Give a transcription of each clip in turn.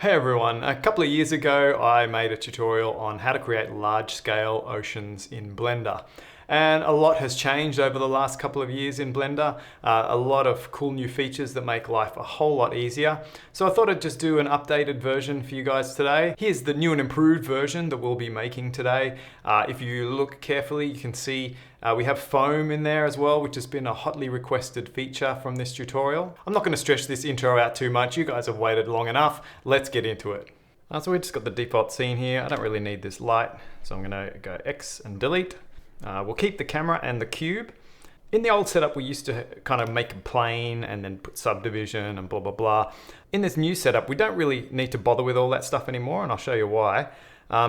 Hey everyone, a couple of years ago I made a tutorial on how to create large-scale oceans in Blender. And a lot has changed over the last couple of years in Blender. A lot of cool new features that make life a whole lot easier. So I thought I'd just do an updated version for you guys today. Here's the new and improved version that we'll be making today. If you look carefully, you can see we have foam in there as well, which has been a hotly requested feature from this tutorial. I'm not going to stretch this intro out too much. You guys have waited long enough. Let's get into it. So we just got the default scene here. I don't really need this light, so I'm going to go X and delete. We'll keep the camera and the cube. In the old setup, we used to kind of make a plane and then put subdivision and blah, blah, blah. In this new setup, we don't really need to bother with all that stuff anymore, and I'll show you why.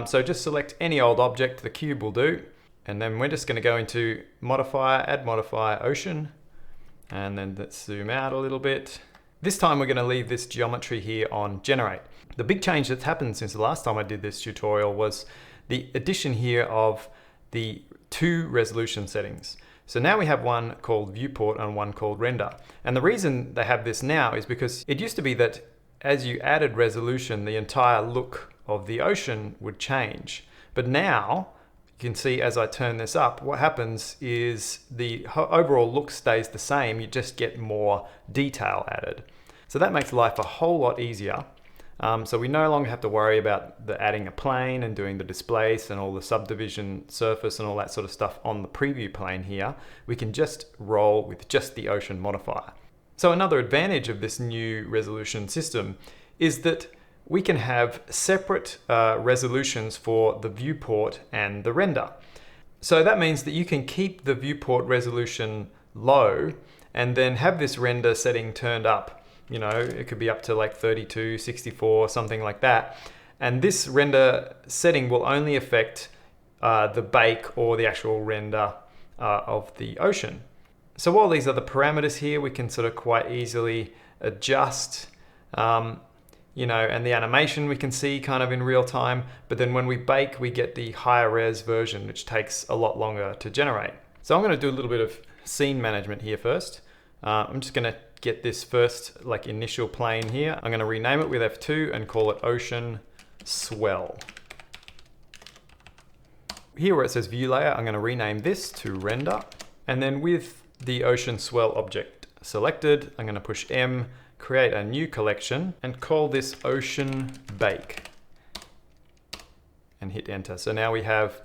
So just select any old object, the cube will do. And then we're just going to go into modifier, add modifier, ocean. And then let's zoom out a little bit. This time we're going to leave this geometry here on generate. The big change that's happened since the last time I did this tutorial was the addition here of the two resolution settings. So now we have one called viewport and one called render. And the reason they have this now is because it used to be that as you added resolution, the entire look of the ocean would change. But now you can see as I turn this up, what happens is the overall look stays the same, you just get more detail added. So that makes life a whole lot easier. So we no longer have to worry about adding a plane and doing the displace and all the subdivision surface and all that sort of stuff on the preview plane here. We can just roll with just the ocean modifier. So another advantage of this new resolution system is that we can have separate resolutions for the viewport and the render. So that means that you can keep the viewport resolution low and then have this render setting turned up. You know, it could be up to like 32, 64, something like that. And this render setting will only affect the bake or the actual render of the ocean. So all these other parameters here, we can sort of quite easily adjust. You know, and the animation we can see kind of in real time, but then when we bake, we get the higher res version, which takes a lot longer to generate. So I'm going to do a little bit of scene management here first. I'm just going to get this first like initial plane here. I'm going to rename it with F2 and call it Ocean Swell. Here where it says View Layer, I'm going to rename this to Render. And then with the Ocean Swell object selected, I'm going to push M, create a new collection and call this Ocean Bake and hit enter. So now we have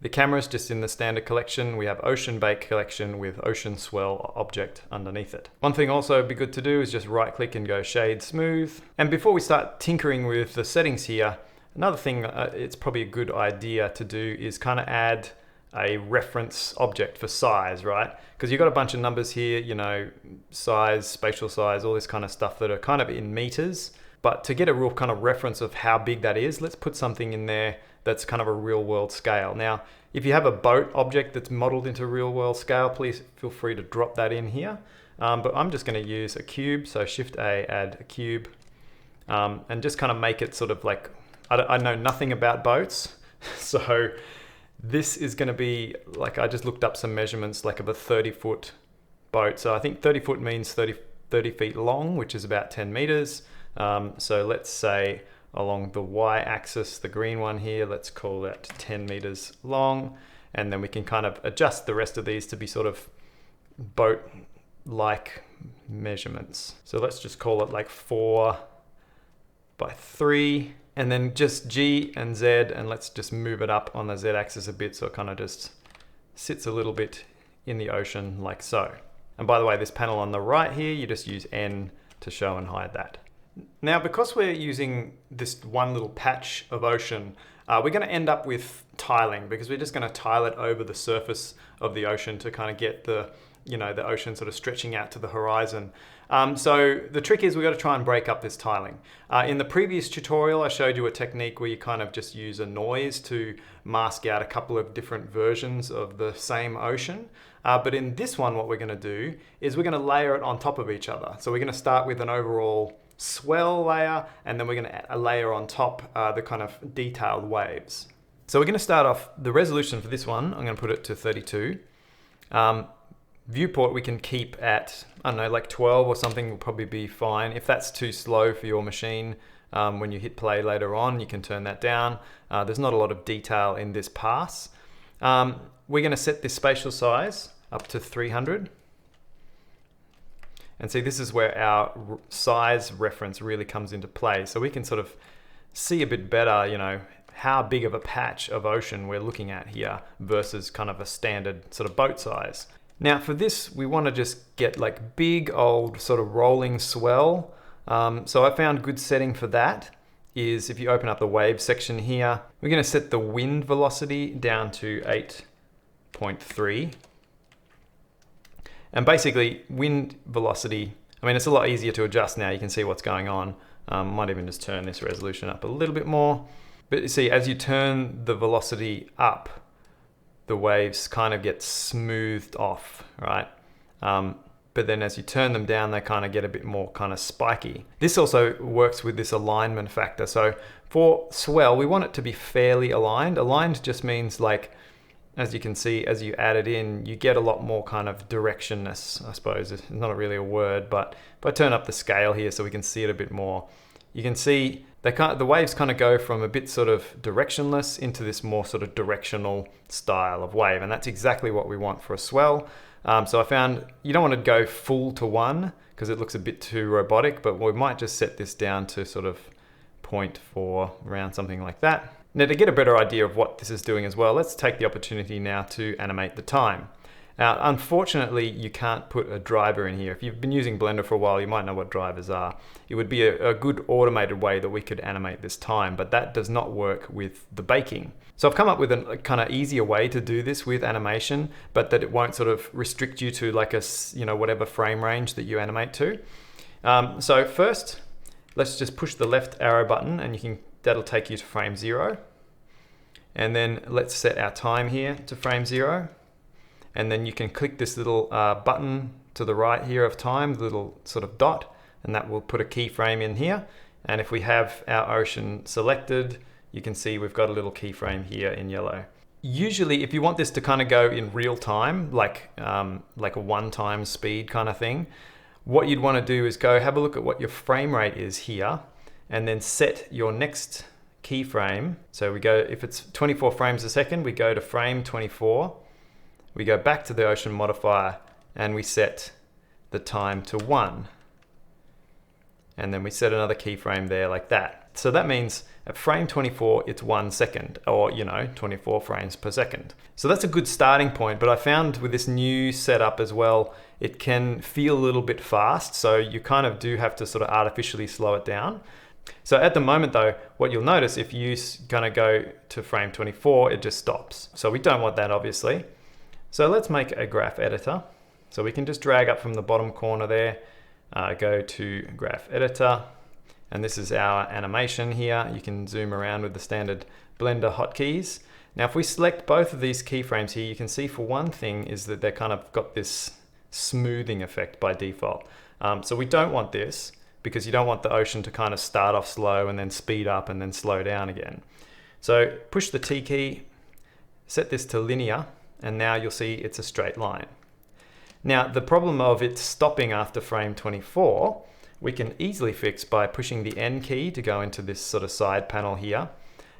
the cameras just in the standard collection. We have Ocean Bake collection with Ocean Swell object underneath it. One thing also would be good to do is just right click and go Shade Smooth. And before we start tinkering with the settings here, another thing it's probably a good idea to do is kind of add a reference object for size, right? Because you've got a bunch of numbers here, you know, size, spatial size, all this kind of stuff that are kind of in meters. But to get a real kind of reference of how big that is, let's put something in there that's kind of a real world scale. Now, if you have a boat object that's modeled into real world scale, please feel free to drop that in here. But I'm just going to use a cube, so Shift A, add a cube, and just kind of make it sort of like, I know nothing about boats, so this is going to be like, I just looked up some measurements like of a 30-foot boat. So I think 30 foot means 30 feet long, which is about 10 meters. So let's say along the y-axis, the green one here, let's call that 10 meters long. And then we can kind of adjust the rest of these to be sort of boat-like measurements. So let's just call it like 4 by 3. And then just G and Z, and let's just move it up on the Z axis a bit so it kind of just sits a little bit in the ocean like so. And by the way, this panel on the right here, you just use N to show and hide that. Now, because we're using this one little patch of ocean, we're going to end up with tiling because we're just going to tile it over the surface of the ocean to kind of get the, you know, the ocean sort of stretching out to the horizon. So the trick is we've got to try and break up this tiling. In the previous tutorial, I showed you a technique where you kind of just use a noise to mask out a couple of different versions of the same ocean. But in this one, what we're going to do is we're going to layer it on top of each other. So we're going to start with an overall swell layer, and then we're going to layer on top the kind of detailed waves. So we're going to start off the resolution for this one. I'm going to put it to 32. Viewport we can keep at, I don't know, like 12 or something will probably be fine. If that's too slow for your machine, When you hit play later on, you can turn that down. There's not a lot of detail in this pass. We're going to set this spatial size up to 300. And see, this is where our size reference really comes into play. So we can sort of see a bit better, you know, how big of a patch of ocean we're looking at here versus kind of a standard sort of boat size. Now for this, we want to just get like big old sort of rolling swell. So I found good setting for that is if you open up the wave section here, we're going to set the wind velocity down to 8.3. And basically wind velocity, I mean, it's a lot easier to adjust now. You can see what's going on. Might even just turn this resolution up a little bit more. But you see, as you turn the velocity up, the waves kind of get smoothed off, right? But then as you turn them down, they kind of get a bit more kind of spiky. This also works with this alignment factor. So for swell, we want it to be fairly aligned. Aligned just means like, as you can see, as you add it in, you get a lot more kind of directionness, I suppose. It's not really a word, but if I turn up the scale here so we can see it a bit more, you can see the waves kind of go from a bit sort of directionless into this more sort of directional style of wave. And that's exactly what we want for a swell. So I found you don't want to go full to 1 because it looks a bit too robotic, but we might just set this down to sort of 0.4, around something like that. Now to get a better idea of what this is doing as well, let's take the opportunity now to animate the time. Now, unfortunately, you can't put a driver in here. If you've been using Blender for a while, you might know what drivers are. It would be a good automated way that we could animate this time, but that does not work with the baking. So I've come up with a kind of easier way to do this with animation, but that it won't sort of restrict you to like a, you know, whatever frame range that you animate to. So first, let's just push the left arrow button and that'll take you to frame 0. And then let's set our time here to frame 0. And then you can click this little button to the right here of time, the little sort of dot, and that will put a keyframe in here. And if we have our ocean selected, you can see we've got a little keyframe here in yellow. Usually, if you want this to kind of go in real time, like a 1x speed kind of thing, what you'd want to do is go have a look at what your frame rate is here, and then set your next keyframe. So we go, if it's 24 frames a second, we go to frame 24. We go back to the ocean modifier and we set the time to 1. And then we set another keyframe there like that. So that means at frame 24, it's 1 second, or 24 frames per second. So that's a good starting point, but I found with this new setup as well, it can feel a little bit fast. So you kind of do have to sort of artificially slow it down. So at the moment though, what you'll notice if you kind of go to frame 24, it just stops. So we don't want that obviously. So let's make a graph editor. So we can just drag up from the bottom corner there, go to graph editor, and this is our animation here. You can zoom around with the standard Blender hotkeys. Now if we select both of these keyframes here, you can see for one thing is that they're kind of got this smoothing effect by default. So we don't want this because you don't want the ocean to kind of start off slow and then speed up and then slow down again. So push the T key, set this to linear, and now you'll see it's a straight line. Now the problem of it stopping after frame 24, we can easily fix by pushing the N key to go into this sort of side panel here.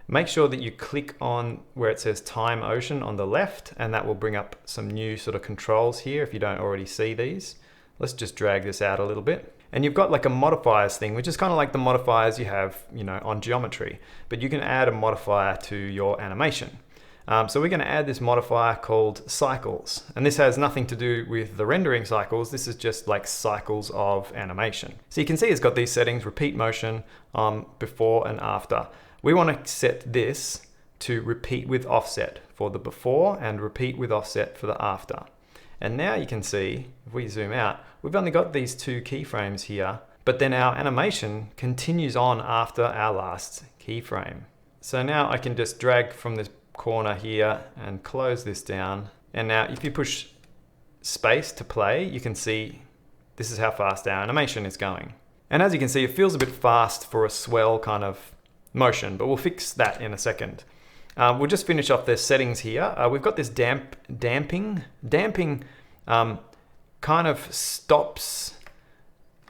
Make sure that you click on where it says time ocean on the left, and that will bring up some new sort of controls here if you don't already see these. Let's just drag this out a little bit. And you've got like a modifiers thing, which is kind of like the modifiers you have, on geometry, but you can add a modifier to your animation. So we're going to add this modifier called cycles, and this has nothing to do with the rendering cycles. This is just like cycles of animation. So you can see it's got these settings: repeat motion, before and after. We want to set this to repeat with offset for the before and repeat with offset for the after. And now you can see, if we zoom out, we've only got these 2 keyframes here, but then our animation continues on after our last keyframe. So now I can just drag from this corner here and close this down. And now if you push space to play, you can see this is how fast our animation is going. And as you can see, it feels a bit fast for a swell kind of motion, but we'll fix that in a second. We'll just finish off the settings here. We've got this damping. Damping kind of stops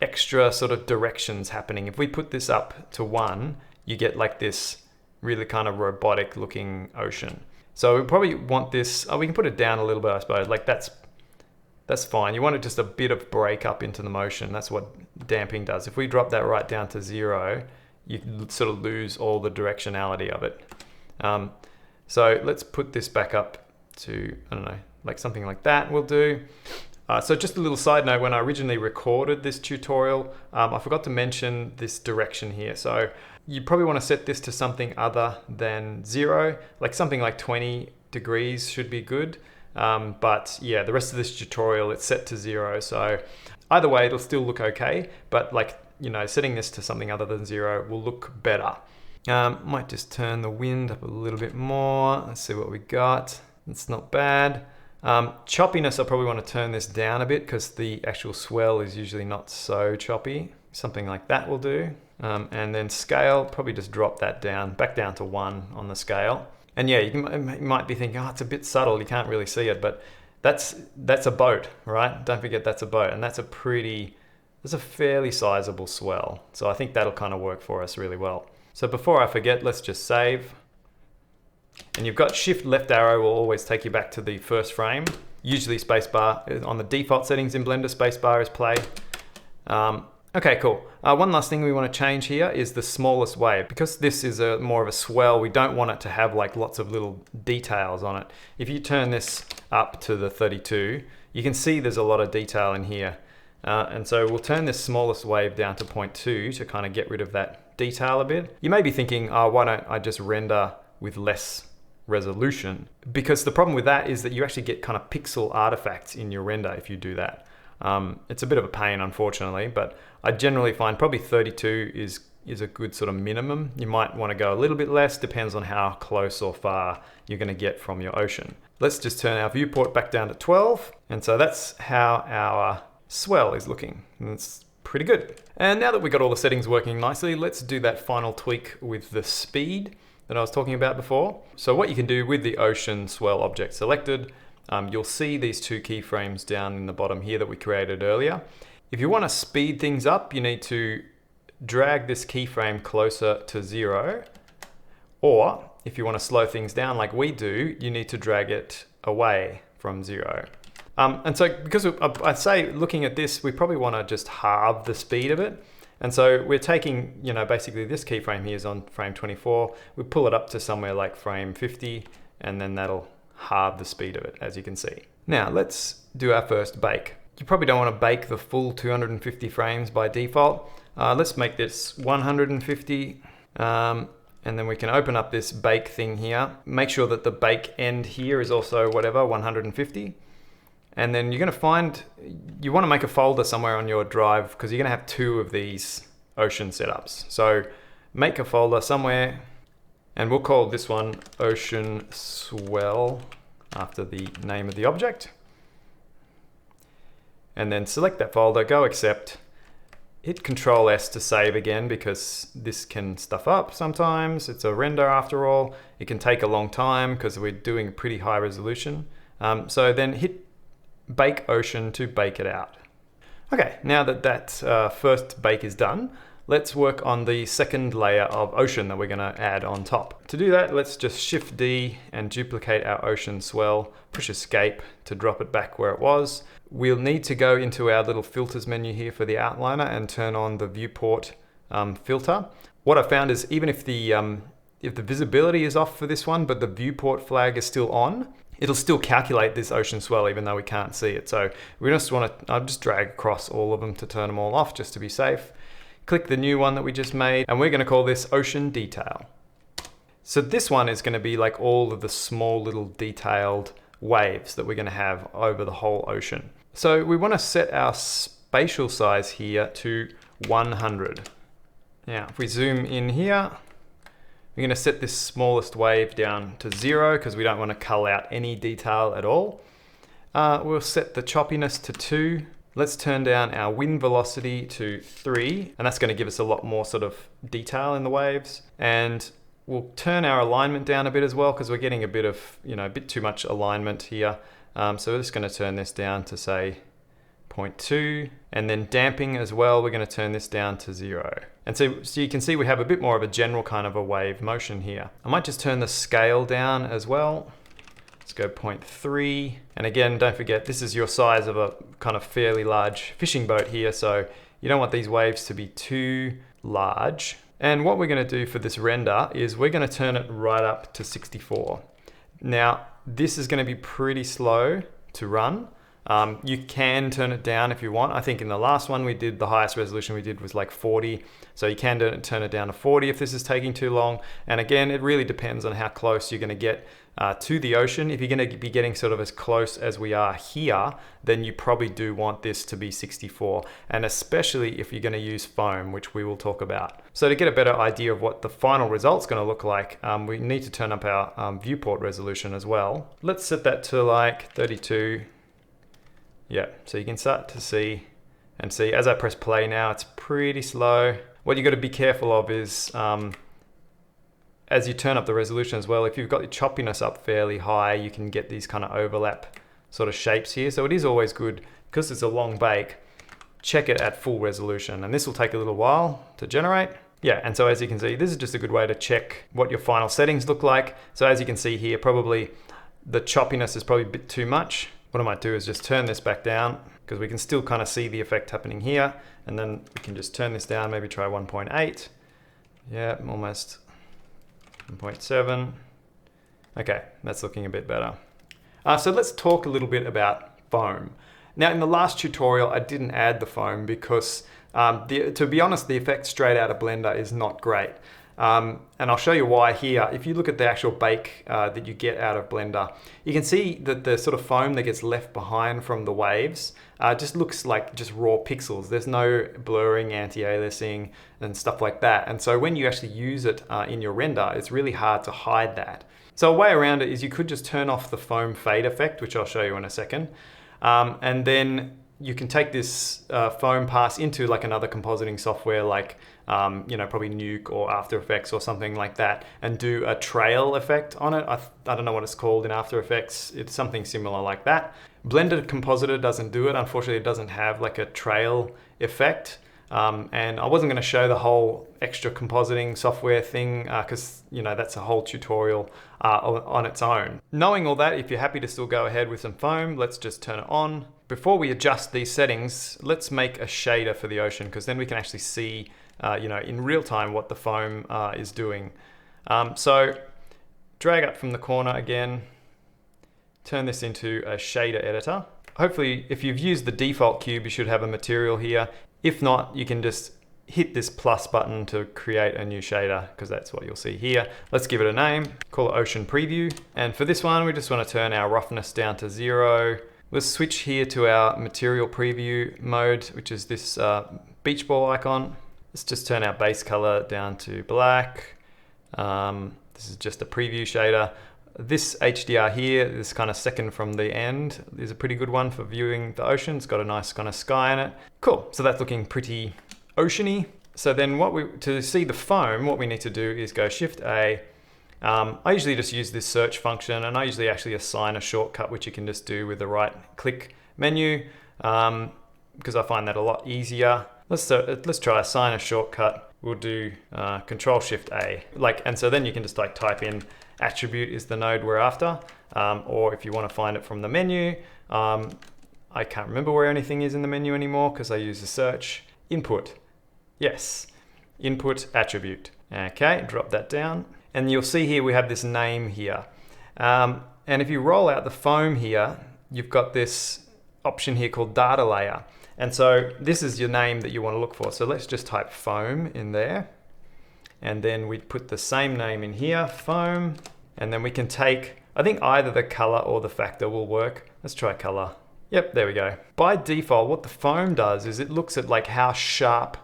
extra sort of directions happening. If we put this up to 1, you get like this really kind of robotic looking ocean. So we probably want this, we can put it down a little bit, I suppose. Like that's fine. You want it just a bit of break up into the motion. That's what damping does. If we drop that right down to 0, you sort of lose all the directionality of it. So let's put this back up to, I don't know, like something like that will do. So just a little side note, when I originally recorded this tutorial, I forgot to mention this direction here. So you probably want to set this to something other than 0, like something like 20 degrees should be good. But yeah, the rest of this tutorial, it's set to 0. So either way, it'll still look okay, but like, you know, setting this to something other than 0 will look better. Might just turn the wind up a little bit more. Let's see what we got. It's not bad. Choppiness, I probably want to turn this down a bit because the actual swell is usually not so choppy. Something like that will do. And then scale, probably just drop that down, back down to 1 on the scale. And yeah, you might be thinking, oh, it's a bit subtle, you can't really see it, but that's a boat, right? Don't forget that's a boat, and that's a fairly sizable swell. So I think that'll kind of work for us really well. So before I forget, let's just save. And you've got shift left arrow will always take you back to the first frame. Usually spacebar, on the default settings in Blender, spacebar is play. Okay, cool. One last thing we want to change here is the smallest wave. Because this is more of a swell, we don't want it to have like lots of little details on it. If you turn this up to the 32, you can see there's a lot of detail in here. And so we'll turn this smallest wave down to 0.2 to kind of get rid of that detail a bit. You may be thinking, oh, why don't I just render with less resolution? Because the problem with that is that you actually get kind of pixel artifacts in your render if you do that. It's a bit of a pain, unfortunately, but I generally find probably 32 is a good sort of minimum. You might want to go a little bit less, depends on how close or far you're going to get from your ocean. Let's just turn our viewport back down to 12. And so that's how our swell is looking. And it's pretty good. And now that we've got all the settings working nicely, let's do that final tweak with the speed that I was talking about before. So what you can do with the ocean swell object selected, you'll see these 2 keyframes down in the bottom here that we created earlier. If you want to speed things up, you need to drag this keyframe closer to 0. Or if you want to slow things down like we do, you need to drag it away from 0. And so because I'd say looking at this, we probably want to just halve the speed of it. And so we're taking, you know, basically this keyframe here is on frame 24. We pull it up to somewhere like frame 50, and then that'll halve the speed of it, as you can see. Now let's do our first bake. You probably don't want to bake the full 250 frames by default. Let's make this 150. And then we can open up this bake thing here. Make sure that the bake end here is also whatever, 150. And then you're going to find, you want to make a folder somewhere on your drive because you're going to have 2 of these ocean setups. So make a folder somewhere, and we'll call this one Ocean Swell after the name of the object. And then select that folder, go accept, hit Control S to save again because this can stuff up sometimes. It's a render after all. It can take a long time because we're doing pretty high resolution. So then hit Bake Ocean to bake it out. Okay, now that that first bake is done, let's work on the second layer of ocean that we're going to add on top. To do that, let's just Shift D and duplicate our ocean swell, push Escape to drop it back where it was. We'll need to go into our little filters menu here for the outliner and turn on the viewport filter. What I found is even if the visibility is off for this one, but the viewport flag is still on, it'll still calculate this ocean swell even though we can't see it. So we just want to, I'll just drag across all of them to turn them all off just to be safe. Click the new one that we just made, and we're going to call this Ocean Detail. So this one is going to be like all of the small little detailed waves that we're going to have over the whole ocean. So we want to set our spatial size here to 100. Now, if we zoom in here, we're going to set this smallest wave down to 0 because we don't want to cull out any detail at all. We'll set the choppiness to 2. Let's turn down our wind velocity to 3, and that's going to give us a lot more sort of detail in the waves. And we'll turn our alignment down a bit as well because we're getting a bit of, a bit too much alignment here. So we're just going to turn this down to say 0.2, and then damping as well, we're going to turn this down to 0. And so you can see we have a bit more of a general kind of a wave motion here. I might just turn the scale down as well. Let's go 0.3. And again, don't forget, this is your size of a kind of fairly large fishing boat here, so you don't want these waves to be too large. And what we're going to do for this render is we're going to turn it right up to 64. Now, this is going to be pretty slow to run. You can turn it down if you want. I think in the last one we did, the highest resolution we did was like 40. So you can turn it down to 40 if this is taking too long. And again, it really depends on how close you're going to get to the ocean. If you're going to be getting sort of as close as we are here, then you probably do want this to be 64. And especially if you're going to use foam, which we will talk about. So to get a better idea of what the final result's going to look like, we need to turn up our viewport resolution as well. Let's set that to like 32. Yeah, so you can start to see as I press play now, it's pretty slow. What you got to be careful of is as you turn up the resolution as well, if you've got your choppiness up fairly high, you can get these kind of overlap sort of shapes here. So it is always good, because it's a long bake, check it at full resolution, and this will take a little while to generate. Yeah, and so as you can see, this is just a good way to check what your final settings look like. So as you can see here, probably the choppiness is probably a bit too much. What I might do is just turn this back down, because we can still kind of see the effect happening here. And then we can just turn this down, maybe try 1.8. Yeah, almost 1.7. Okay, that's looking a bit better. So let's talk a little bit about foam. Now in the last tutorial, I didn't add the foam because to be honest, the effect straight out of Blender is not great. And I'll show you why here. If you look at the actual bake that you get out of Blender, you can see that the sort of foam that gets left behind from the waves just looks like just raw pixels. There's no blurring, anti-aliasing, and stuff like that. And so when you actually use it in your render, it's really hard to hide that. So a way around it is you could just turn off the foam fade effect, which I'll show you in a second. And then you can take this foam pass into like another compositing software like probably Nuke or After Effects or something like that, and do a trail effect on it. I don't know what it's called in After Effects. It's something similar like that. Blender Compositor doesn't do it. Unfortunately, it doesn't have like a trail effect. And I wasn't going to show the whole extra compositing software thing because that's a whole tutorial on its own. Knowing all that, if you're happy to still go ahead with some foam, let's just turn it on. Before we adjust these settings, let's make a shader for the ocean, because then we can actually see in real time what the foam is doing. So drag up from the corner again, turn this into a shader editor. Hopefully, if you've used the default cube, you should have a material here. If not, you can just hit this plus button to create a new shader, because that's what you'll see here. Let's give it a name, call it Ocean Preview. And for this one, we just want to turn our roughness down to 0. Let's switch here to our material preview mode, which is this beach ball icon. Let's just turn our base color down to black. This is just a preview shader. This HDR here, this kind of second from the end, is a pretty good one for viewing the ocean. It's got a nice kind of sky in it. Cool, so that's looking pretty oceany. So then to see the foam, what we need to do is go Shift A. I usually just use this search function, and I usually actually assign a shortcut, which you can just do with the right click menu, because I find that a lot easier. Let's try assign a shortcut. We'll do Control Shift A, and so then you can just type in attribute is the node we're after, or if you want to find it from the menu, I can't remember where anything is in the menu anymore because I use the search. Input, yes, input attribute. Okay, drop that down. And you'll see here we have this name here. And if you roll out the foam here, you've got this option here called data layer. And so this is your name that you want to look for. So let's just type foam in there. And then we put the same name in here, foam. And then we can take, I think either the color or the factor will work. Let's try color. Yep, there we go. By default, what the foam does is it looks at how sharp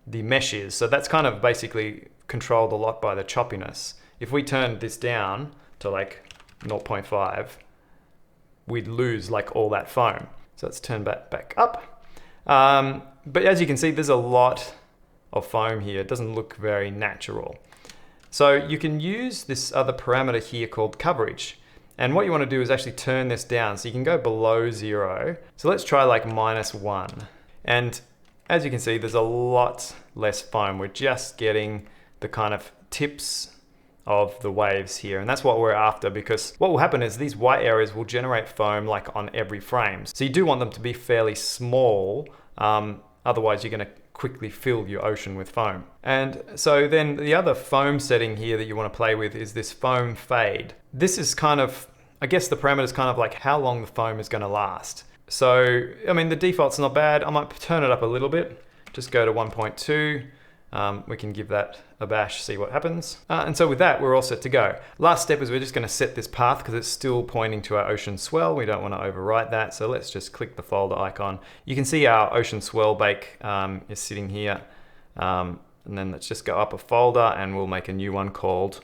the mesh is. So that's kind of basically controlled a lot by the choppiness. If we turn this down to 0.5, we'd lose all that foam. So let's turn back up. But as you can see, there's a lot of foam here. It doesn't look very natural. So you can use this other parameter here called coverage. And what you want to do is actually turn this down so you can go below 0. So let's try like -1. And as you can see, there's a lot less foam. We're just getting the kind of tips of the waves here, and that's what we're after, because what will happen is these white areas will generate foam like on every frame. So you do want them to be fairly small, otherwise you're going to quickly fill your ocean with foam. And so then the other foam setting here that you want to play with is this foam fade. This is kind of, I guess the parameter is kind of like how long the foam is going to last. So, I mean, the default's not bad. I might turn it up a little bit. Just go to 1.2. We can give that a bash, see what happens. And so with that, we're all set to go. Last step is we're just going to set this path because it's still pointing to our ocean swell. We don't want to overwrite that. So let's just click the folder icon. You can see our ocean swell bake is sitting here. And then let's just go up a folder and we'll make a new one called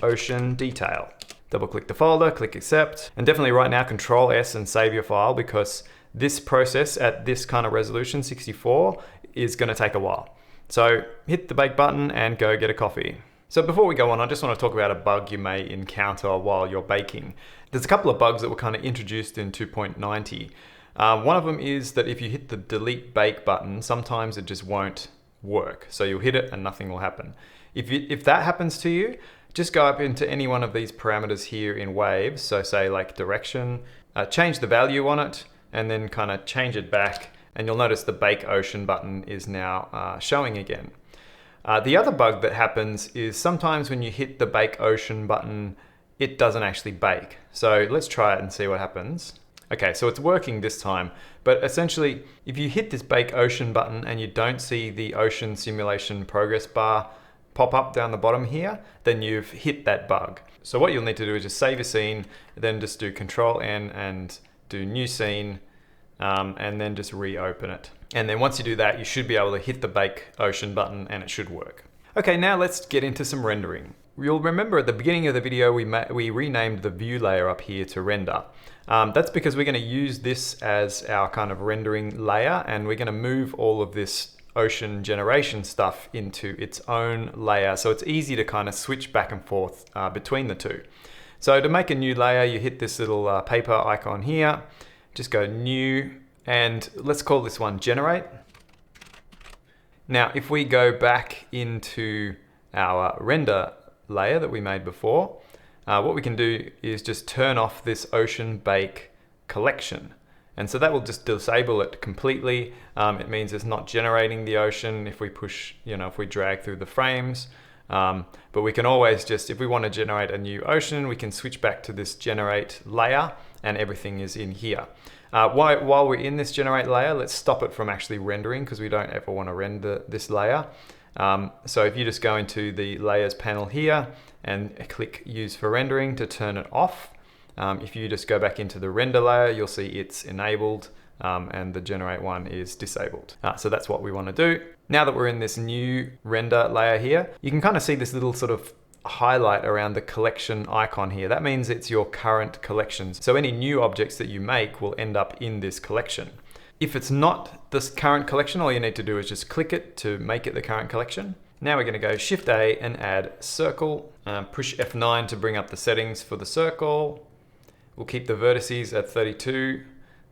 ocean detail. Double click the folder, click accept, and definitely right now Control S and save your file, because this process at this kind of resolution, 64, is going to take a while. So hit the bake button and go get a coffee. So before we go on, I just want to talk about a bug you may encounter while you're baking. There's a couple of bugs that were kind of introduced in 2.90. One of them is that if you hit the delete bake button, sometimes it just won't work. So you'll hit it and nothing will happen. If that happens to you, just go up into any one of these parameters here in waves. So say like direction, change the value on it, and then kind of change it back. And you'll notice the bake ocean button is now showing again. The other bug that happens is sometimes when you hit the bake ocean button, it doesn't actually bake. So let's try it and see what happens. Okay, so it's working this time, but essentially if you hit this bake ocean button and you don't see the ocean simulation progress bar pop up down the bottom here, then you've hit that bug. So what you'll need to do is just save your scene, then just do Control N and do new scene, and then just reopen it. And then once you do that, you should be able to hit the bake ocean button and it should work. Okay, now let's get into some rendering. You'll remember at the beginning of the video, we renamed the view layer up here to render. That's because we're going to use this as our kind of rendering layer, and we're going to move all of this ocean generation stuff into its own layer. So it's easy to kind of switch back and forth between the two. So to make a new layer, you hit this little paper icon here, just go new, and let's call this one generate. Now, if we go back into our render layer that we made before, what we can do is just turn off this ocean bake collection. And so that will just disable it completely. It means it's not generating the ocean if we push, if we drag through the frames. But we can always just, if we want to generate a new ocean, we can switch back to this generate layer and everything is in here. While we're in this generate layer, let's stop it from actually rendering because we don't ever want to render this layer. So if you just go into the layers panel here and click use for rendering to turn it off. If you just go back into the render layer, you'll see it's enabled and the generate one is disabled. So that's what we want to do. Now that we're in this new render layer here, you can kind of see this little sort of highlight around the collection icon here. That means it's your current collections. So any new objects that you make will end up in this collection. If it's not this current collection, all you need to do is just click it to make it the current collection. Now we're going to go Shift A and add circle, push F9 to bring up the settings for the circle. We'll keep the vertices at 32.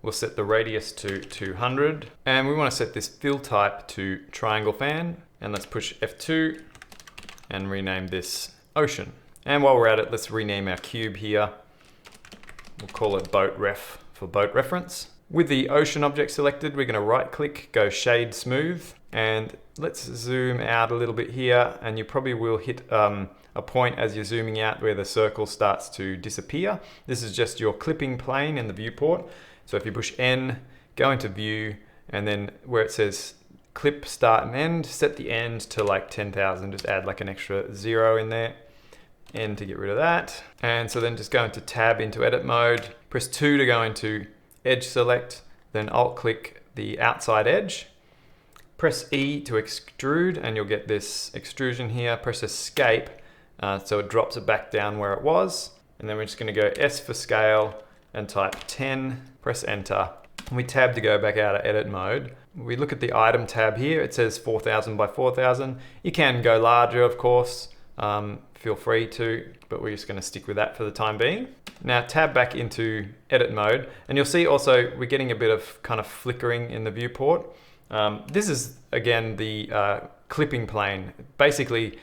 We'll set the radius to 200. And we want to set this fill type to triangle fan. And let's push F2 and rename this ocean. And while we're at it, let's rename our cube here. We'll call it boat ref for boat reference. With the ocean object selected, we're going to right click, go shade smooth. And let's zoom out a little bit here. And you probably will hit a point as you're zooming out where the circle starts to disappear. This is just your clipping plane in the viewport. So if you push N, go into view, and then where it says clip start and end, set the end to like 10,000, just add like an extra 0 in there. N to get rid of that. And so then just go into tab into edit mode, press 2 to go into edge select, then alt click the outside edge. Press E to extrude and you'll get this extrusion here. Press escape so it drops it back down where it was. And then we're just going to go S for scale and type 10, press enter. And we tab to go back out of edit mode. We look at the item tab here, it says 4000 by 4000. You can go larger, of course, feel free to, but we're just going to stick with that for the time being. Now tab back into edit mode, and you'll see also we're getting a bit of kind of flickering in the viewport. This is again the clipping plane. Basically,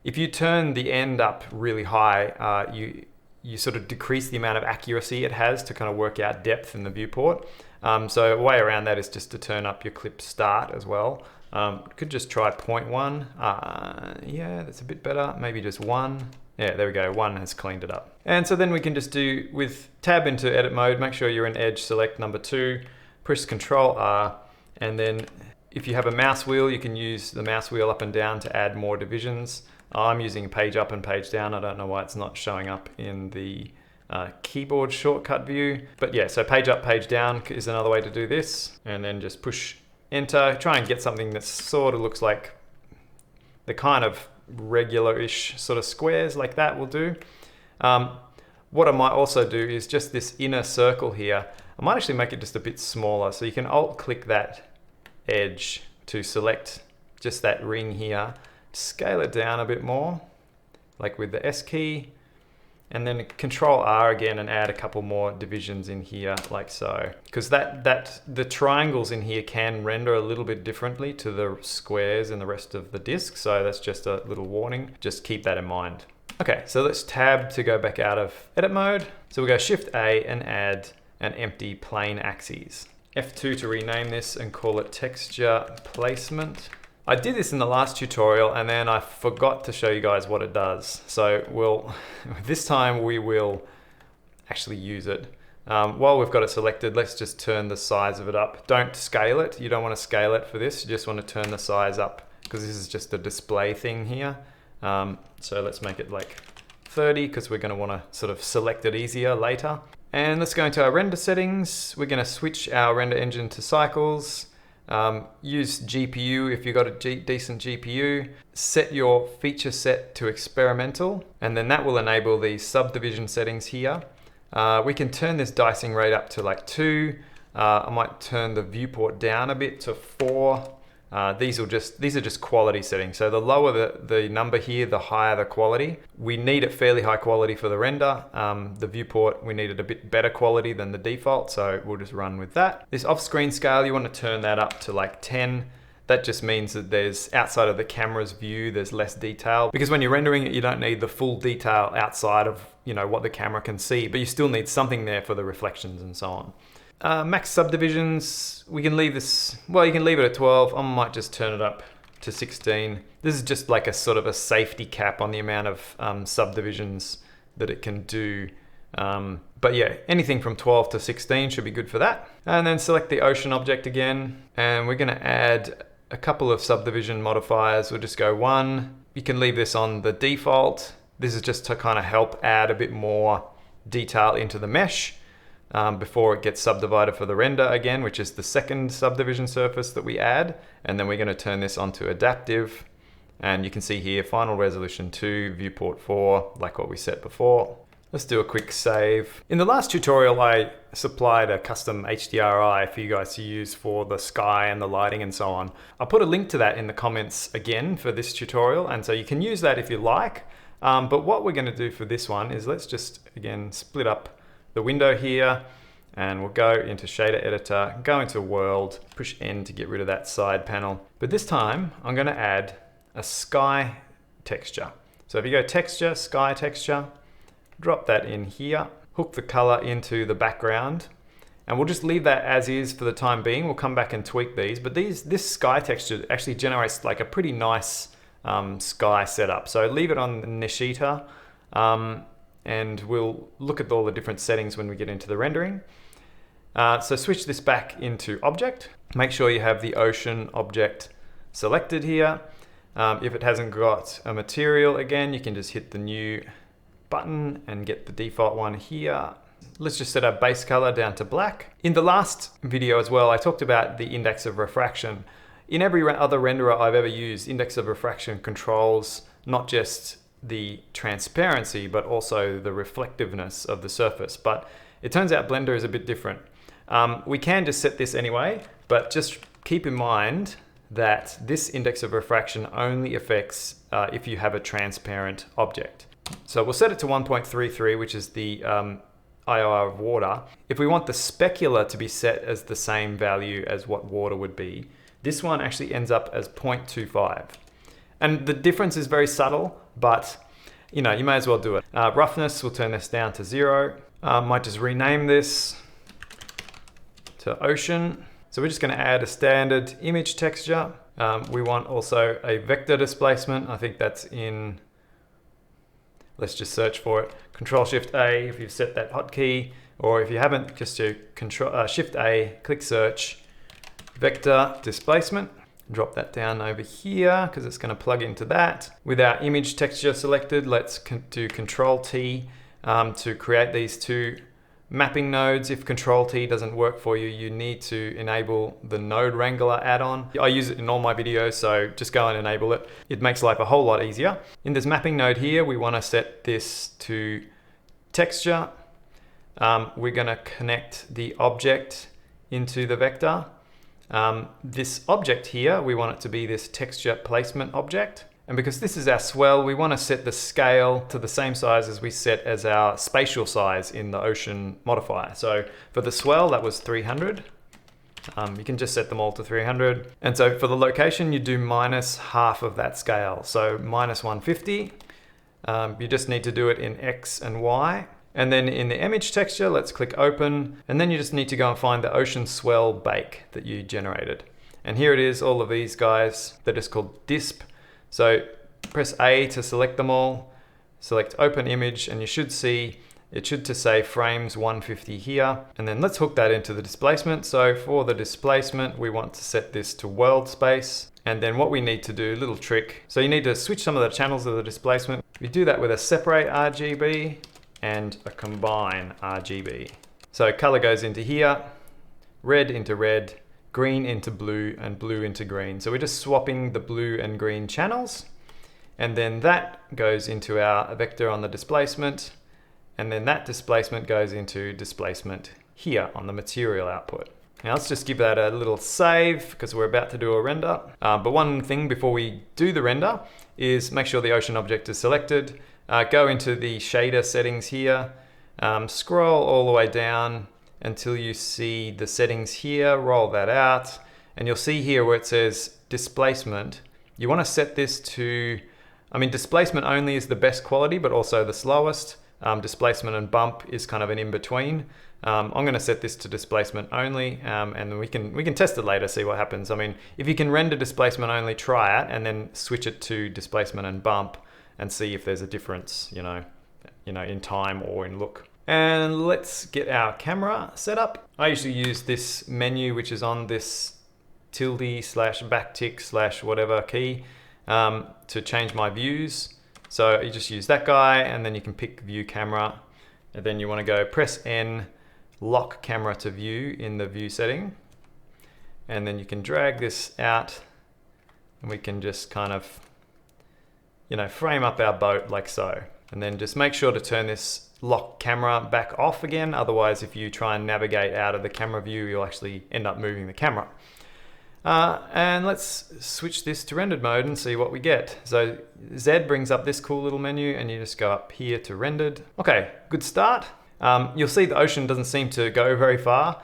if you turn the end up really high, you sort of decrease the amount of accuracy it has to kind of work out depth in the viewport. So a way around that is just to turn up your clip start as well. Could just try 0.1. Yeah, that's a bit better. Maybe just 1. Yeah, there we go. 1 has cleaned it up. And so then we can just do, with tab into edit mode, make sure you're in edge, select number 2, push Control R, and then if you have a mouse wheel, you can use the mouse wheel up and down to add more divisions. I'm using page up and page down. I don't know why it's not showing up in the keyboard shortcut view. But yeah, so page up, page down is another way to do this. And then just push enter. Try and get something that sort of looks like the kind of regular-ish sort of squares, like that will do. What I might also do is just this inner circle here. I might actually make it just a bit smaller. So you can alt-click that edge to select just that ring here. Scale it down a bit more, like with the S key, and then Control R again and add a couple more divisions in here, like so. Because the triangles in here can render a little bit differently to the squares in the rest of the disk, so that's just a little warning. Just keep that in mind. Okay, so let's tab to go back out of edit mode. So we'll go Shift A and add an empty plane axis. F2 to rename this and call it texture placement. I did this in the last tutorial and then I forgot to show you guys what it does. So this time we will actually use it. While we've got it selected, let's just turn the size of it up. Don't scale it. You don't want to scale it for this. You just want to turn the size up because this is just a display thing here. So let's make it like 30 because we're going to want to sort of select it easier later. And let's go into our render settings. We're going to switch our render engine to cycles. Use GPU if you've got a decent GPU. Set your feature set to experimental, and then that will enable these subdivision settings here. We can turn this dicing rate up to like 2. I might turn the viewport down a bit to 4. These are just quality settings. So the lower the number here, the higher the quality. We need it fairly high quality for the render. The viewport, we need it a bit better quality than the default, so we'll just run with that. This off-screen scale, you want to turn that up to like 10. That just means that there's, outside of the camera's view, there's less detail. Because when you're rendering it, you don't need the full detail outside of, what the camera can see, but you still need something there for the reflections and so on. Max subdivisions, we can leave this, well, you can leave it at 12. I might just turn it up to 16. This is just like a sort of a safety cap on the amount of subdivisions that it can do. But yeah, anything from 12 to 16 should be good for that. And then select the ocean object again, and we're gonna add a couple of subdivision modifiers. We'll just go 1. You can leave this on the default. This is just to kind of help add a bit more detail into the mesh. Before it gets subdivided for the render again, which is the second subdivision surface that we add. And then we're going to turn this onto adaptive. And you can see here, final resolution 2, viewport 4, like what we set before. Let's do a quick save. In the last tutorial, I supplied a custom HDRI for you guys to use for the sky and the lighting and so on. I'll put a link to that in the comments again for this tutorial. And so you can use that if you like. But what we're going to do for this one is let's just, again, split up the window here, and we'll go into shader editor, go into world, push N to get rid of that side panel. But this time I'm going to add a sky texture. So if you go texture, sky texture, drop that in here, hook the color into the background, and we'll just leave that as is for the time being. We'll come back and tweak these, but this sky texture actually generates like a pretty nice sky setup. So leave it on Nishita. And we'll look at all the different settings when we get into the rendering. So switch this back into object. Make sure you have the ocean object selected here. If it hasn't got a material, again, you can just hit the new button and get the default one here. Let's just set our base color down to black. In the last video as well, I talked about the index of refraction. In every other renderer I've ever used, index of refraction controls not just the transparency, but also the reflectiveness of the surface. But it turns out Blender is a bit different. We can just set this anyway, but just keep in mind that this index of refraction only affects if you have a transparent object. So we'll set it to 1.33, which is the IOR of water. If we want the specular to be set as the same value as what water would be, this one actually ends up as 0.25. And the difference is very subtle, but you know, you may as well do it. Roughness, we'll turn this down to 0. Might just rename this to ocean. So we're just going to add a standard image texture. We want also a vector displacement. I think that's in, let's just search for it. Control-Shift-A if you've set that hotkey, or if you haven't, just do Shift-A, click search, vector displacement. Drop that down over here because it's going to plug into that. With our image texture selected, let's do Control-T to create these two mapping nodes. If Control-T doesn't work for you, you need to enable the Node Wrangler add-on. I use it in all my videos, so just go and enable it. It makes life a whole lot easier. In this mapping node here, we want to set this to texture. We're going to connect the object into the vector. This object here, we want it to be this texture placement object. And because this is our swell, we want to set the scale to the same size as we set as our spatial size in the ocean modifier. So for the swell, that was 300. You can just set them all to 300. And so for the location, you do minus half of that scale. So minus 150. You just need to do it in X and Y. And then in the image texture, let's click open. And then you just need to go and find the ocean swell bake that you generated. And here it is, all of these guys. They're just called DISP. So press A to select them all, select open image, and you should see, it should to say frames 150 here. And then let's hook that into the displacement. So for the displacement, we want to set this to world space. And then what we need to do, little trick. So you need to switch some of the channels of the displacement. You do that with a separate RGB and a combine RGB. So color goes into here, red into red, green into blue, and blue into green. So we're just swapping the blue and green channels. And then that goes into our vector on the displacement. And then that displacement goes into displacement here on the material output. Now let's just give that a little save because we're about to do a render. But one thing before we do the render is make sure the ocean object is selected. Go into the shader settings here, scroll all the way down until you see the settings here, roll that out, and you'll see here where it says displacement. You want to set this to, I mean, displacement only is the best quality, but also the slowest. Displacement and bump is kind of an in-between. I'm going to set this to displacement only, and we can test it later, see what happens. I mean, if you can render displacement only, try it, and then switch it to displacement and bump, and see if there's a difference, you know, in time or in look. And let's get our camera set up. I usually use this menu, which is on this tilde / backtick / whatever key, to change my views. So you just use that guy, and then you can pick view camera, and then you want to go press N, lock camera to view in the view setting. And then you can drag this out, and we can just kind of, you know, frame up our boat like so. And then just make sure to turn this lock camera back off again. Otherwise, if you try and navigate out of the camera view, you'll actually end up moving the camera. And let's switch this to rendered mode and see what we get. So Z brings up this cool little menu, and you just go up here to rendered. Okay, good start. You'll see the ocean doesn't seem to go very far.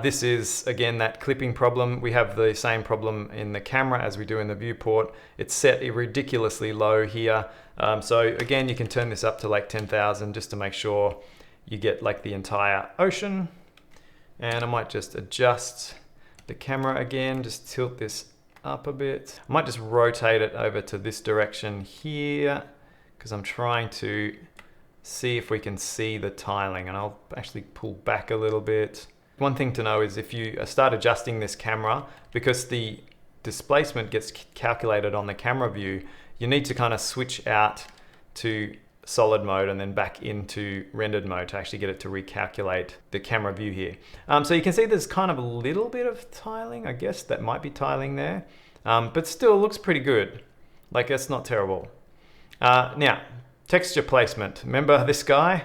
This is, again, that clipping problem. We have the same problem in the camera as we do in the viewport. It's set ridiculously low here. So again, you can turn this up to like 10,000 just to make sure you get like the entire ocean. And I might just adjust the camera again, just tilt this up a bit. I might just rotate it over to this direction here because I'm trying to see if we can see the tiling, and I'll actually pull back a little bit. One thing to know is if you start adjusting this camera, because the displacement gets calculated on the camera view, you need to kind of switch out to solid mode and then back into rendered mode to actually get it to recalculate the camera view here. So you can see there's kind of a little bit of tiling, I guess that might be tiling there, but still looks pretty good. Like, that's not terrible. Now, texture placement. Remember this guy?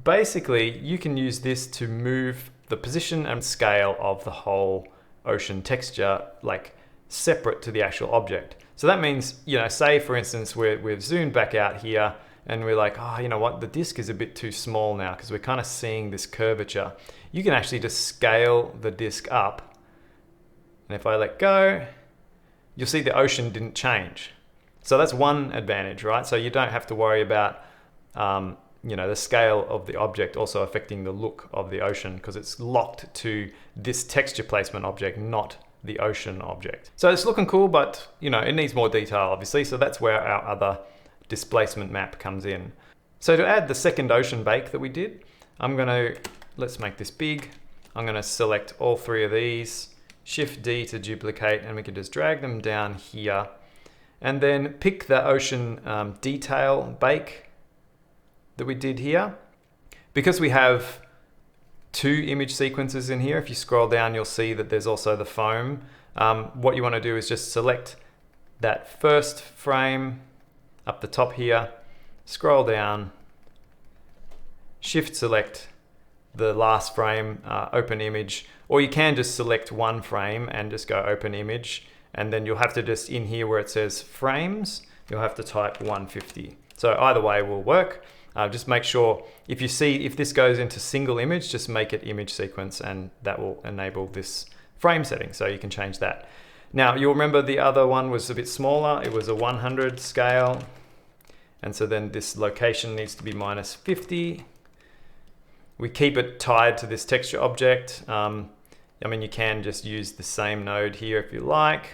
Basically, you can use this to move the position and scale of the whole ocean texture, like separate to the actual object. So that means, say for instance, we've zoomed back out here and we're like, oh, you know what, the disk is a bit too small now because we're kind of seeing this curvature. You can actually just scale the disk up. And if I let go, you'll see the ocean didn't change. So that's one advantage, right? So you don't have to worry about the scale of the object also affecting the look of the ocean because it's locked to this texture placement object, not the ocean object. So it's looking cool, but it needs more detail obviously. So that's where our other displacement map comes in. So to add the second ocean bake that we did, let's make this big. I'm gonna select all three of these, Shift D to duplicate, and we can just drag them down here. And then pick the ocean detail bake that we did here. Because we have two image sequences in here, if you scroll down, you'll see that there's also the foam. What you want to do is just select that first frame up the top here, scroll down, shift select the last frame, open image, or you can just select one frame and just go open image. And then you'll have to just, in here where it says frames, you'll have to type 150. So either way will work. Just make sure, if this goes into single image, just make it image sequence and that will enable this frame setting. So you can change that. Now you'll remember the other one was a bit smaller. It was a 100 scale. And so then this location needs to be -50. We keep it tied to this texture object. You can just use the same node here if you like,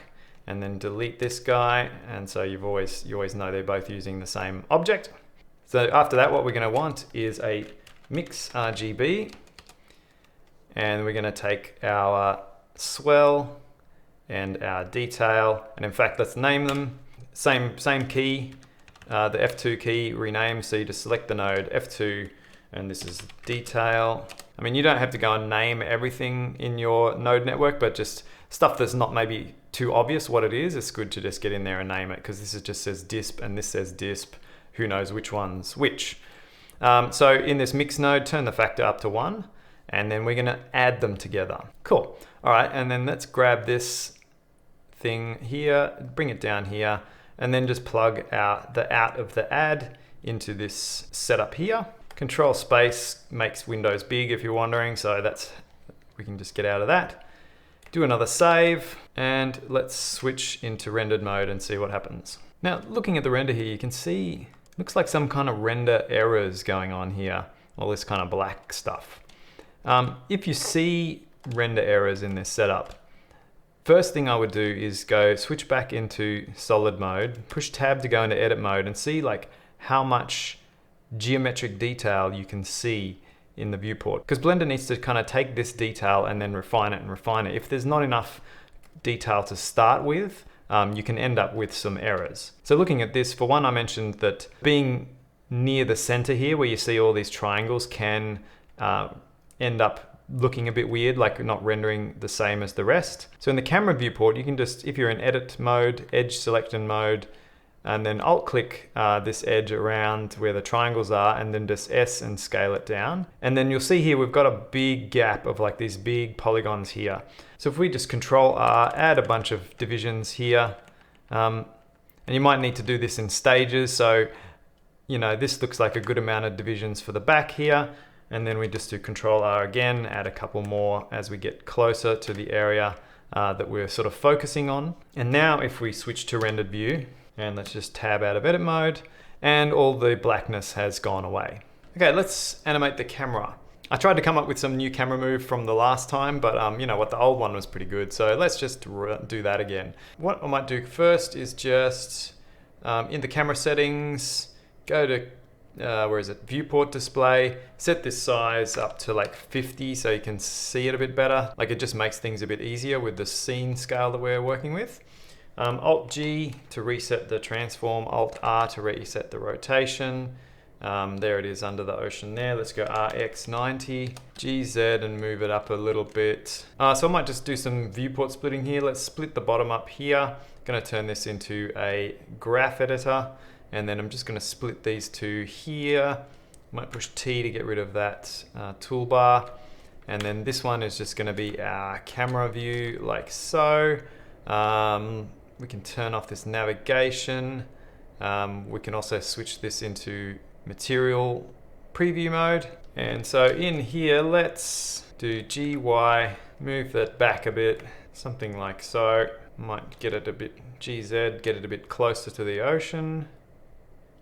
and then delete this guy. And so you always know they're both using the same object. So after that, what we're going to want is a mix RGB, and we're going to take our swell and our detail, and in fact, let's name them. Same key, the F2 key, rename. So you just select the node F2, and this is detail. You don't have to go and name everything in your node network, but just stuff that's not maybe too obvious what it is. It's good to just get in there and name it, because this just says disp and this says disp. Who knows which one's which. So in this mix node, turn the factor up to 1, and then we're gonna add them together. Cool. All right, and then let's grab this thing here, bring it down here, and then just plug out the out of the add into this setup here. Control space makes Windows big if you're wondering, so we can just get out of that. Do another save, and let's switch into rendered mode and see what happens. Now, looking at the render here, you can see looks like some kind of render errors going on here, all this kind of black stuff. If you see render errors in this setup, first thing I would do is go switch back into solid mode, push tab to go into edit mode, and see how much geometric detail you can see in the viewport. Because Blender needs to kind of take this detail and then refine it and refine it. If there's not enough detail to start with, you can end up with some errors. So looking at this, for one, I mentioned that being near the center here where you see all these triangles can end up looking a bit weird, like not rendering the same as the rest. So in the camera viewport, you can just, if you're in edit mode, edge selection mode, and then alt click this edge around where the triangles are, and then just S and scale it down. And then you'll see here, we've got a big gap of these big polygons here. So if we just Control R, add a bunch of divisions here, and you might need to do this in stages. So, this looks like a good amount of divisions for the back here. And then we just do Control R again, add a couple more as we get closer to the area that we're sort of focusing on. And now if we switch to rendered view, and let's just tab out of edit mode, and all the blackness has gone away. Okay, let's animate the camera. I tried to come up with some new camera move from the last time, but the old one was pretty good. So let's just do that again. What I might do first is just in the camera settings, go to, viewport display, set this size up to 50 so you can see it a bit better. It just makes things a bit easier with the scene scale that we're working with. Alt G to reset the transform, Alt R to reset the rotation. There it is under the ocean there. Let's go RX90, GZ and move it up a little bit. So I might just do some viewport splitting here. Let's split the bottom up here. Going to turn this into a graph editor, and then I'm just going to split these two here. Might push T to get rid of that toolbar. And then this one is just going to be our camera view like so. We can turn off this navigation. We can also switch this into material preview mode. And so in here, let's do GY, move that back a bit, something like so. Might get it a bit, GZ, get it a bit closer to the ocean.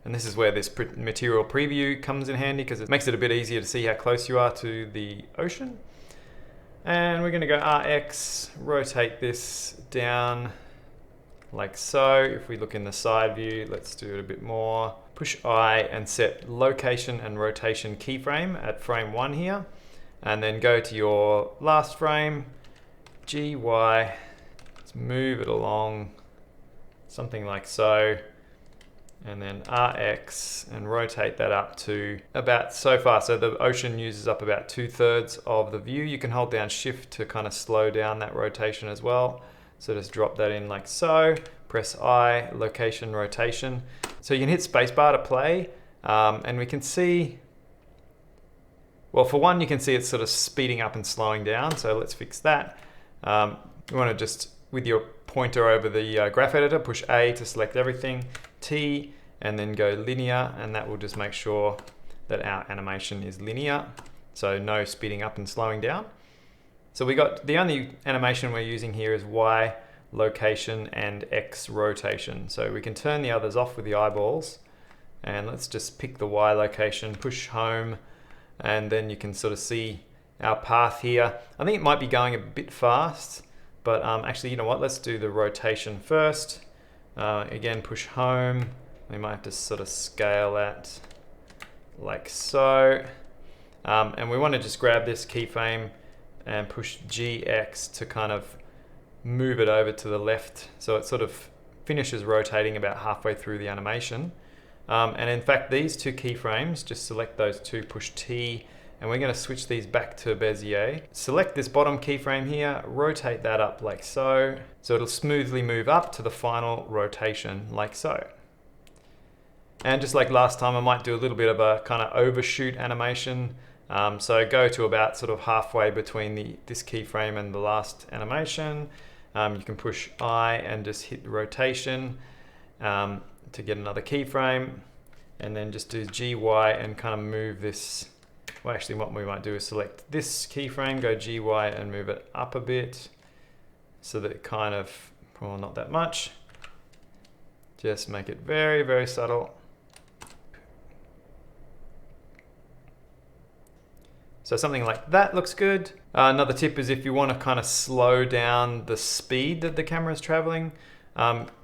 And this is where this material preview comes in handy because it makes it a bit easier to see how close you are to the ocean. And we're going to go RX, rotate this down like so. If we look in the side view, let's do it a bit more. Push I and set location and rotation keyframe at frame 1 here. And then go to your last frame, GY, let's move it along, something like so. And then RX and rotate that up to about so far. So the ocean uses up about 2/3 of the view. You can hold down shift to kind of slow down that rotation as well. So just drop that in like so, press I, location, rotation. So you can hit spacebar to play, and we can see, well, for one, you can see it's sort of speeding up and slowing down. So let's fix that. You want to just, with your pointer over the graph editor, push A to select everything, T, and then go linear, and that will just make sure that our animation is linear. So no speeding up and slowing down. So we got, the only animation we're using here is Y location and X rotation. So we can turn the others off with the eyeballs, and let's just pick the Y location, push home, and then you can sort of see our path here. I think it might be going a bit fast, but actually, you know what, let's do the rotation first. Again, push home. We might have to sort of scale that like so. And we want to just grab this keyframe and push GX to kind of move it over to the left. So it sort of finishes rotating about halfway through the animation. And in fact, these two keyframes, just select those two, push T, and we're going to switch these back to Bezier. Select this bottom keyframe here, rotate that up like so. So it'll smoothly move up to the final rotation like so. And just like last time, I might do a little bit of a kind of overshoot animation. So go to about sort of halfway between this keyframe and the last animation. You can push I and just hit rotation to get another keyframe, and then just do GY and kind of move this. Well, actually what we might do is select this keyframe, go GY and move it up a bit so that it kind of, well, not that much. Just make it very, very subtle. So something like that looks good. Another tip is if you want to kind of slow down the speed that the camera is traveling,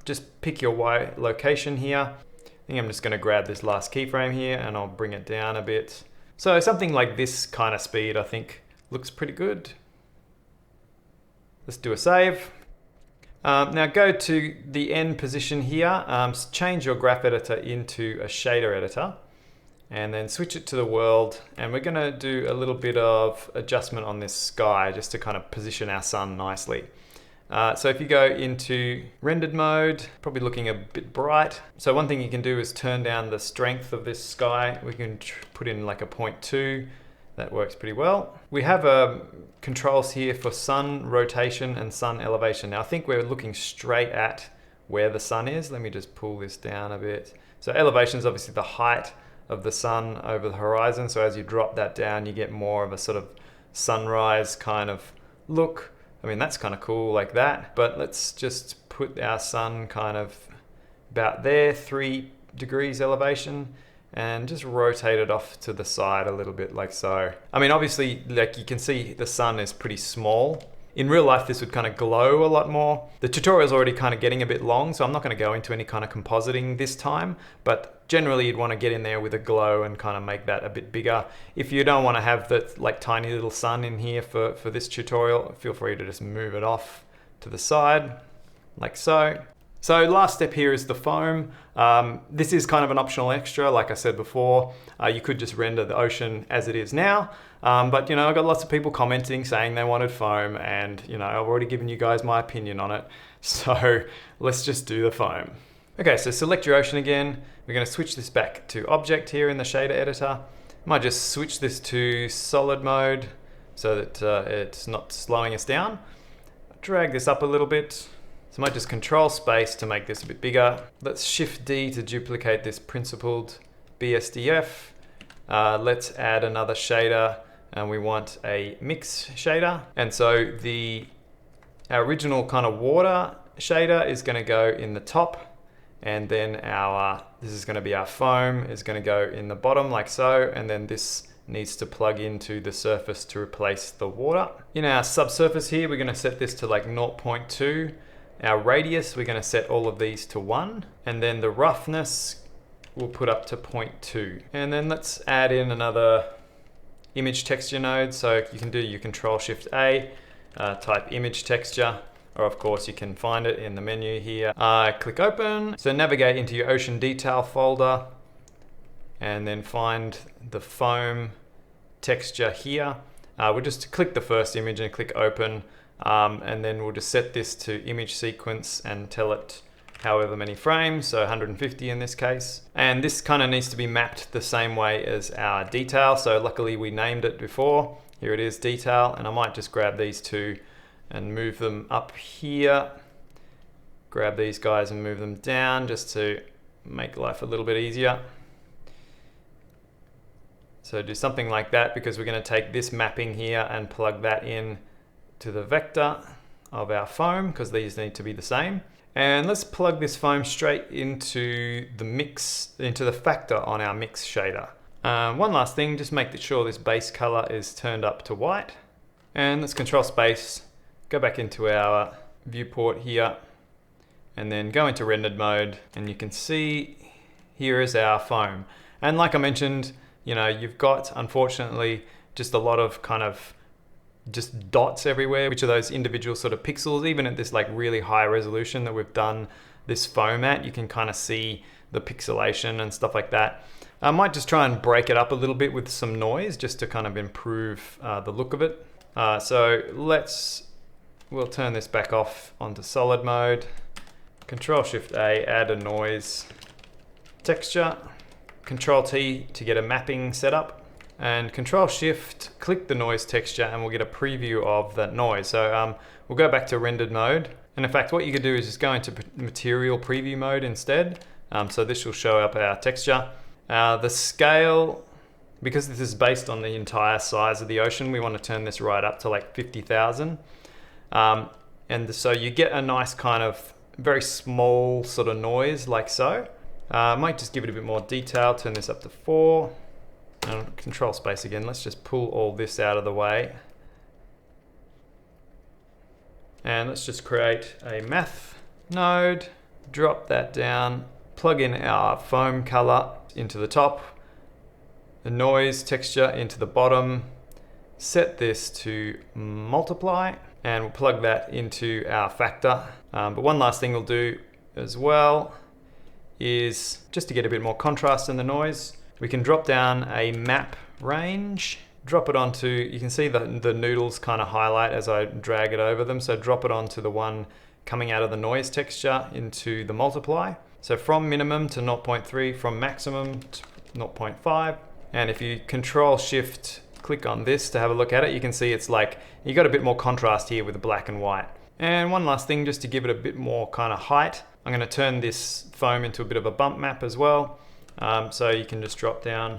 just pick your Y location here. I think I'm just going to grab this last keyframe here and I'll bring it down a bit. So something like this kind of speed, I think, looks pretty good. Let's do a save. Now go to the end position here, change your graph editor into a shader editor, and then switch it to the world. And we're gonna do a little bit of adjustment on this sky just to kind of position our sun nicely. So if you go into rendered mode, probably looking a bit bright. So one thing you can do is turn down the strength of this sky. We can put in like a 0.2. That works pretty well. We have controls here for sun rotation and sun elevation. Now I think we're looking straight at where the sun is. Let me just pull this down a bit. So elevation is obviously the height of the sun over the horizon. So as you drop that down, you get more of a sort of sunrise kind of look. I mean, that's kind of cool like that, but let's just put our sun kind of about there, 3 degrees elevation, and just rotate it off to the side a little bit like so. I mean, obviously, like you can see the sun is pretty small. In real life, this would kind of glow a lot more. The tutorial is already kind of getting a bit long, so I'm not going to go into any kind of compositing this time, but generally you'd want to get in there with a glow and kind of make that a bit bigger. If you don't want to have the like tiny little sun in here for this tutorial, feel free to just move it off to the side like so. So last step here is the foam. This is kind of an optional extra, like I said before. You could just render the ocean as it is now, but you know, I got lots of people commenting saying they wanted foam, and you know, I've already given you guys my opinion on it. So let's just do the foam. Okay, so select your ocean again. We're going to switch this back to object here in the shader editor. Might just switch this to solid mode so that it's not slowing us down. Drag this up a little bit So I might just control space to make this a bit bigger. Let's shift D to duplicate this principled BSDF. Let's add another shader, and we want a mix shader. And so our original kind of water shader is going to go in the top, and then this is going to be our foam is going to go in the bottom like so, and then this needs to plug into the surface to replace the water. In our subsurface here, we're going to set this to like 0.2. Our radius, we're going to set all of these to 1, and then the roughness we'll put up to 0.2. And then let's add in another image texture node. So you can do your Control Shift A, type image texture, or of course you can find it in the menu here. Click open. So navigate into your ocean detail folder, and then find the foam texture here. We'll just click the first image and click open, and then we'll just set this to image sequence and tell it however many frames, so 150 in this case. And this kind of needs to be mapped the same way as our detail. So luckily we named it before. Here it is, detail, and I might just grab these two and move them up here. Grab these guys and move them down just to make life a little bit easier. So do something like that, because we're going to take this mapping here and plug that in to the vector of our foam, because these need to be the same. And let's plug this foam straight into the factor on our mix shader. One last thing, just make sure this base color is turned up to white. And let's control space, go back into our viewport here, and then go into rendered mode, and you can see here is our foam. And like I mentioned, you've got, unfortunately, just a lot of kind of just dots everywhere, which are those individual sort of pixels. Even at this like really high resolution that we've done this foam at, you can kind of see the pixelation and stuff like that. I might just try and break it up a little bit with some noise just to kind of improve the look of it. So we'll turn this back off onto solid mode. Control Shift A, add a noise texture. Control T to get a mapping set up. And Control Shift, click the noise texture, and we'll get a preview of that noise. So we'll go back to rendered mode. And in fact, what you could do is just go into material preview mode instead. So this will show up our texture. The scale, because this is based on the entire size of the ocean, we want to turn this right up to like 50,000. And so you get a nice kind of very small sort of noise like so. I might just give it a bit more detail, turn this up to 4. And control space again. Let's just pull all this out of the way. And let's just create a math node, drop that down, plug in our foam color into the top, the noise texture into the bottom, set this to multiply, and we'll plug that into our factor. But one last thing we'll do as well is just to get a bit more contrast in the noise, we can drop down a map range, drop it onto, you can see the noodles kind of highlight as I drag it over them. So drop it onto the one coming out of the noise texture into the multiply. So from minimum to 0.3, from maximum to 0.5. And if you Control Shift click on this to have a look at it, you can see it's like, you got a bit more contrast here with the black and white. And one last thing, just to give it a bit more kind of height, I'm going to turn this foam into a bit of a bump map as well. So you can just drop down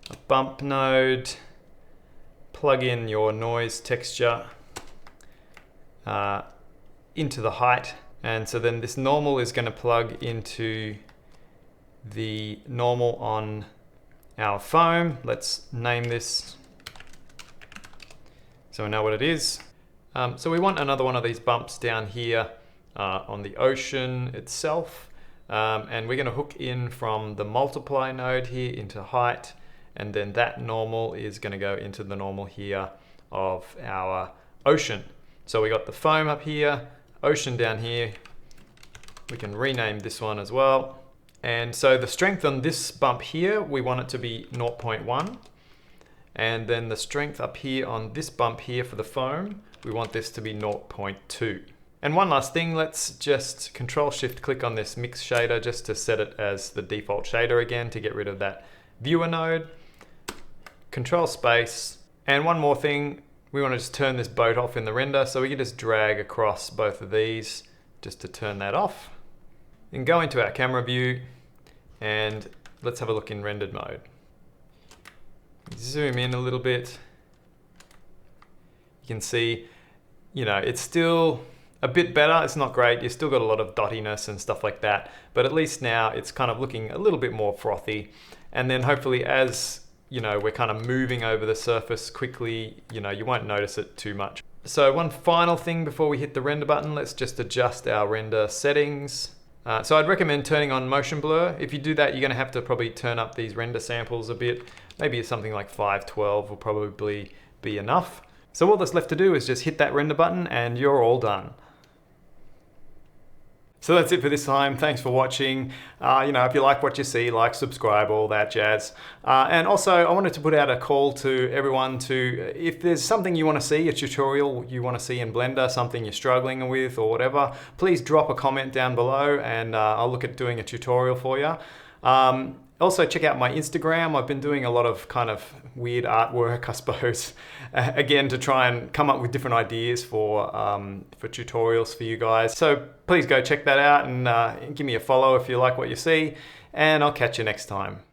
a bump node, plug in your noise texture into the height. And so then this normal is going to plug into the normal on our foam. Let's name this so we know what it is. So we want another one of these bumps down here on the ocean itself. And we're going to hook in from the multiply node here into height, and then that normal is going to go into the normal here of our ocean. So we got the foam up here, ocean down here. We can rename this one as well. And so the strength on this bump here, we want it to be 0.1. And then the strength up here on this bump here for the foam, we want this to be 0.2. And one last thing, let's just Control Shift click on this mix shader just to set it as the default shader again to get rid of that viewer node. Control space. And one more thing, we want to just turn this boat off in the render, so we can just drag across both of these just to turn that off. Then go into our camera view and let's have a look in rendered mode. Zoom in a little bit. You can see, it's still a bit better. It's not great. You've still got a lot of dottiness and stuff like that, but at least now it's kind of looking a little bit more frothy. And then hopefully as, we're kind of moving over the surface quickly, you won't notice it too much. So one final thing before we hit the render button, let's just adjust our render settings. So I'd recommend turning on motion blur. If you do that, you're gonna have to probably turn up these render samples a bit. Maybe something like 512 will probably be enough. So all that's left to do is just hit that render button and you're all done. So that's it for this time. Thanks for watching. If you like what you see, like, subscribe, all that jazz. And also, I wanted to put out a call to everyone to, if there's something you want to see, a tutorial you want to see in Blender, something you're struggling with or whatever, please drop a comment down below and I'll look at doing a tutorial for you. Also check out my Instagram. I've been doing a lot of kind of weird artwork, I suppose, again, to try and come up with different ideas for tutorials for you guys. So please go check that out and give me a follow if you like what you see, and I'll catch you next time.